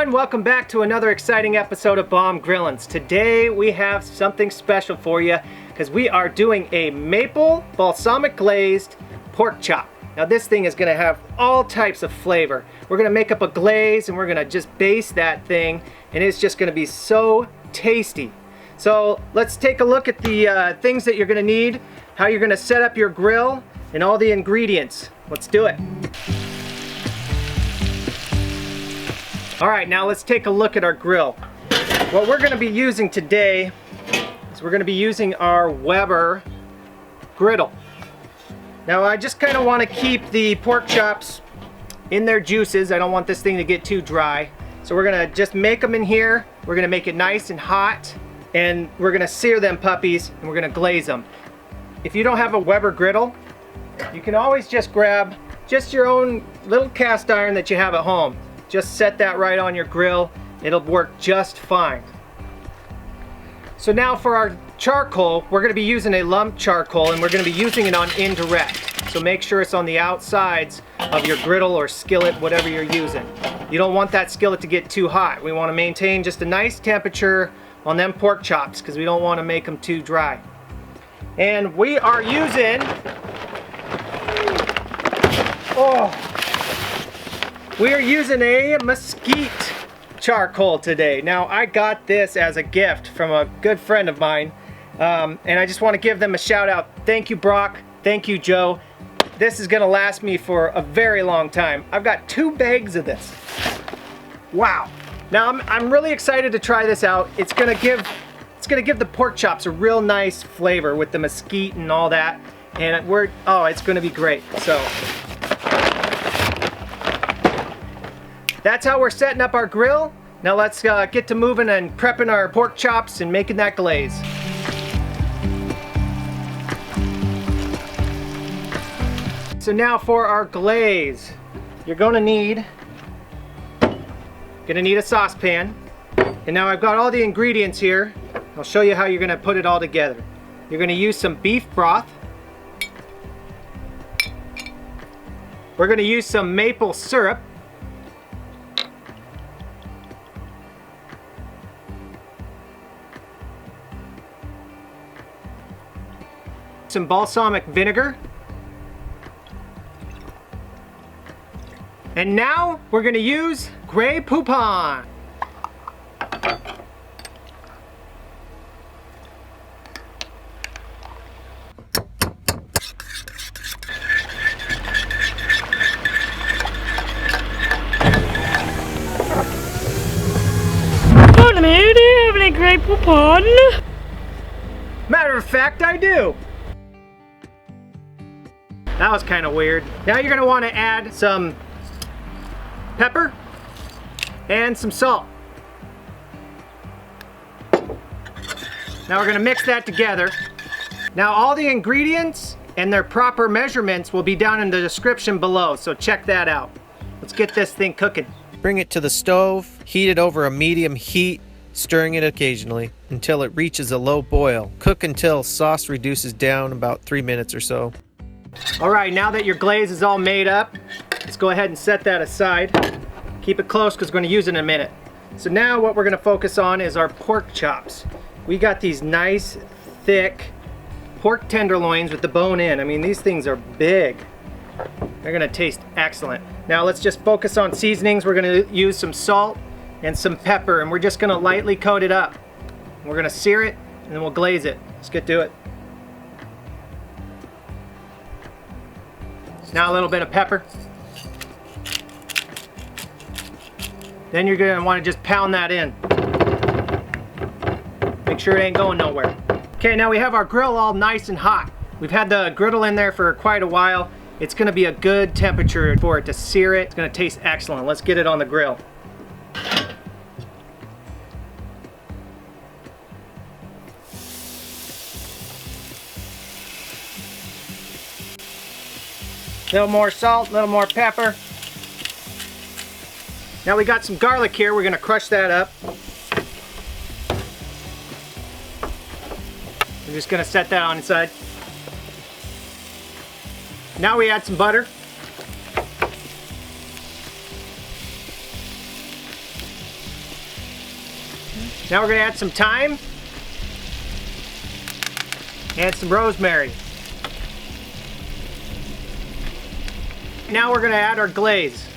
everyone, welcome back to another exciting episode of Baum Grillin'z. Today we have something special for you because we are doing a maple balsamic glazed pork chop. Now this thing is going to have all types of flavor. We're going to make up a glaze and we're going to just baste that thing, and it's just going to be so tasty. So let's take a look at the things that you're going to need, how you're going to set up your grill, and all the ingredients. Let's do it. Alright, now let's take a look at our grill. What we're going to be using today is we're going to be using our Weber Griddle. Now I just kind of want to keep the pork chops in their juices. I don't want this thing to get too dry. So we're going to just make them in here. We're going to make it nice and hot. And we're going to sear them puppies and we're going to glaze them. If you don't have a Weber Griddle, you can always just grab just your own little cast iron that you have at home. Just set that right on your grill. It'll work just fine. So now for our charcoal, we're going to be using a lump charcoal and we're going to be using it on indirect. So make sure it's on the outsides of your griddle or skillet, whatever you're using. You don't want that skillet to get too hot. We want to maintain just a nice temperature on them pork chops because we don't want to make them too dry. And we are using we are using a mesquite charcoal today. Now I got this as a gift from a good friend of mine, and I just want to give them a shout out. Thank you, Brock. Thank you, Joe. This is gonna last me for a very long time. I've got 2 bags of this. Wow. Now I'm really excited to try this out. It's gonna give the pork chops a real nice flavor with the mesquite and all that, and it's gonna be great. So that's how we're setting up our grill. Now let's get to moving and prepping our pork chops and making that glaze. So now for our glaze, you're gonna need a saucepan. And now I've got all the ingredients here. I'll show you how you're gonna put it all together. You're gonna use some beef broth. We're gonna use some maple syrup. Some balsamic vinegar. And now we're going to use Grey Poupon. Oh, do you have any Grey Poupon? Matter of fact, I do. That was kind of weird. Now you're going to want to add some pepper and some salt. Now we're going to mix that together. Now all the ingredients and their proper measurements will be down in the description below, so check that out. Let's get this thing cooking. Bring it to the stove, heat it over a medium heat, stirring it occasionally until it reaches a low boil. Cook until sauce reduces down about 3 minutes or so. Alright, now that your glaze is all made up, let's go ahead and set that aside. Keep it close because we're going to use it in a minute. So now what we're going to focus on is our pork chops. We got these nice, thick pork tenderloins with the bone in. I mean, these things are big. They're going to taste excellent. Now let's just focus on seasonings. We're going to use some salt and some pepper, and we're just going to lightly coat it up. We're going to sear it, and then we'll glaze it. Let's get to it. Now a little bit of pepper. Then you're going to want to just pound that in. Make sure it ain't going nowhere. Okay, now we have our grill all nice and hot. We've had the griddle in there for quite a while. It's going to be a good temperature for it to sear it. It's going to taste excellent. Let's get it on the grill. A little more salt, a little more pepper. Now we got some garlic here. We're going to crush that up. We're just going to set that on the side. Now we add some butter. Now we're gonna add some thyme and some rosemary. Now we're gonna add our glaze.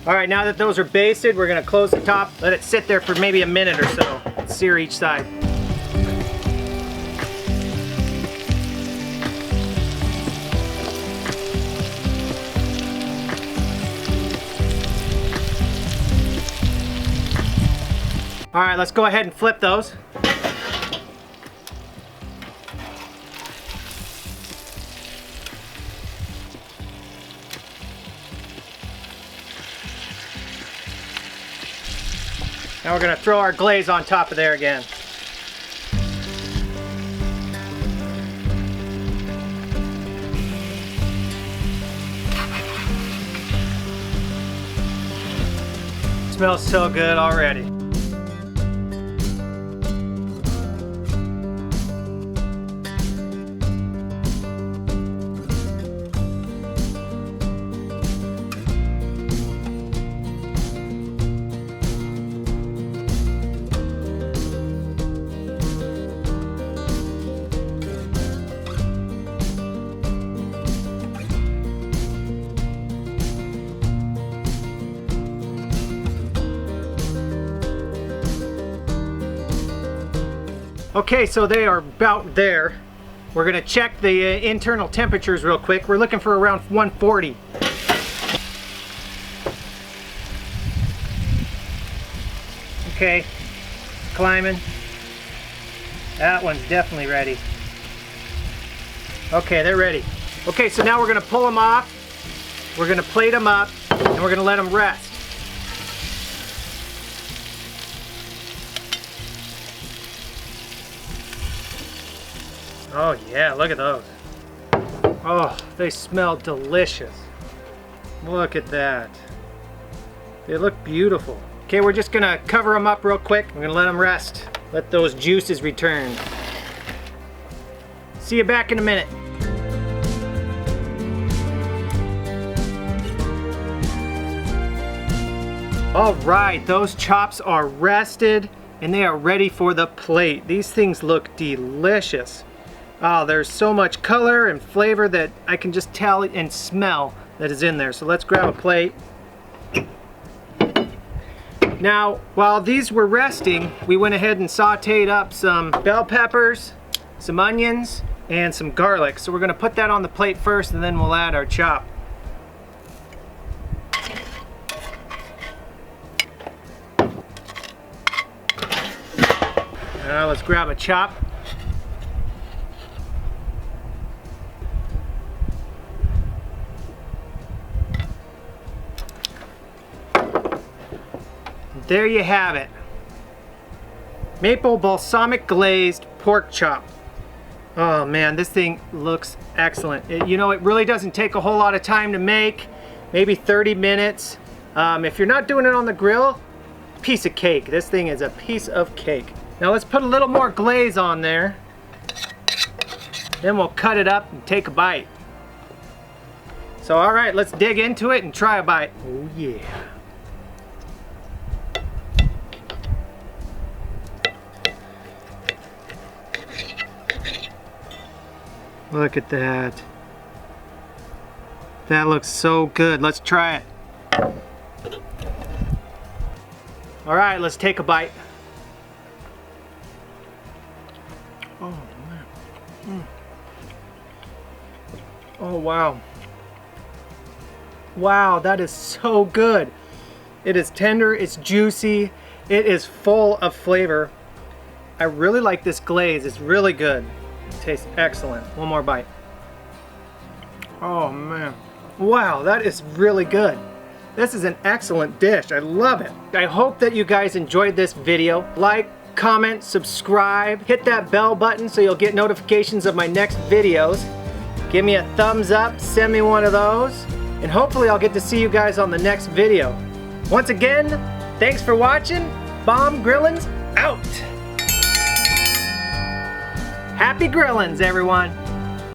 All right, now that those are basted, we're gonna close the top, let it sit there for maybe a minute or so, sear each side. All right, let's go ahead and flip those. Now we're gonna throw our glaze on top of there again. Smells so good already. Okay, so they are about there. We're gonna check the internal temperatures real quick. We're looking for around 140. Okay, climbing. That one's definitely ready. Okay, they're ready. Okay, so now we're gonna pull them off. We're gonna plate them up, and we're gonna let them rest. Oh yeah, look at those. Oh, they smell delicious. Look at that. They look beautiful. Okay, we're just gonna cover them up real quick. We're gonna let them rest. Let those juices return. See you back in a minute. All right, those chops are rested and they are ready for the plate. These things look delicious. Oh, there's so much color and flavor that I can just tell and smell that is in there. So let's grab a plate. Now, while these were resting, we went ahead and sauteed up some bell peppers, some onions, and some garlic. So we're gonna put that on the plate first and then we'll add our chop. Now let's grab a chop. There you have it. Maple balsamic glazed pork chop. Oh man, this thing looks excellent. You know, it really doesn't take a whole lot of time to make, maybe 30 minutes. If you're not doing it on the grill, piece of cake. This thing is a piece of cake. Now let's put a little more glaze on there. Then we'll cut it up and take a bite. So all right, let's dig into it and try a bite. Oh yeah. Look at that. That looks so good. Let's try it. All right, let's take a bite. Oh man. Oh wow. Wow, that is so good. It is tender, it's juicy, it is full of flavor. I really like this glaze, it's really good. It tastes excellent. One more bite. Oh man. Wow, that is really good. This is an excellent dish. I love it. I hope that you guys enjoyed this video. Like, comment, subscribe, hit that bell button so you'll get notifications of my next videos. Give me a thumbs up, send me one of those, and hopefully I'll get to see you guys on the next video. Once again, thanks for watching. Baum Grillin'z out. Happy Grillin'z, everyone.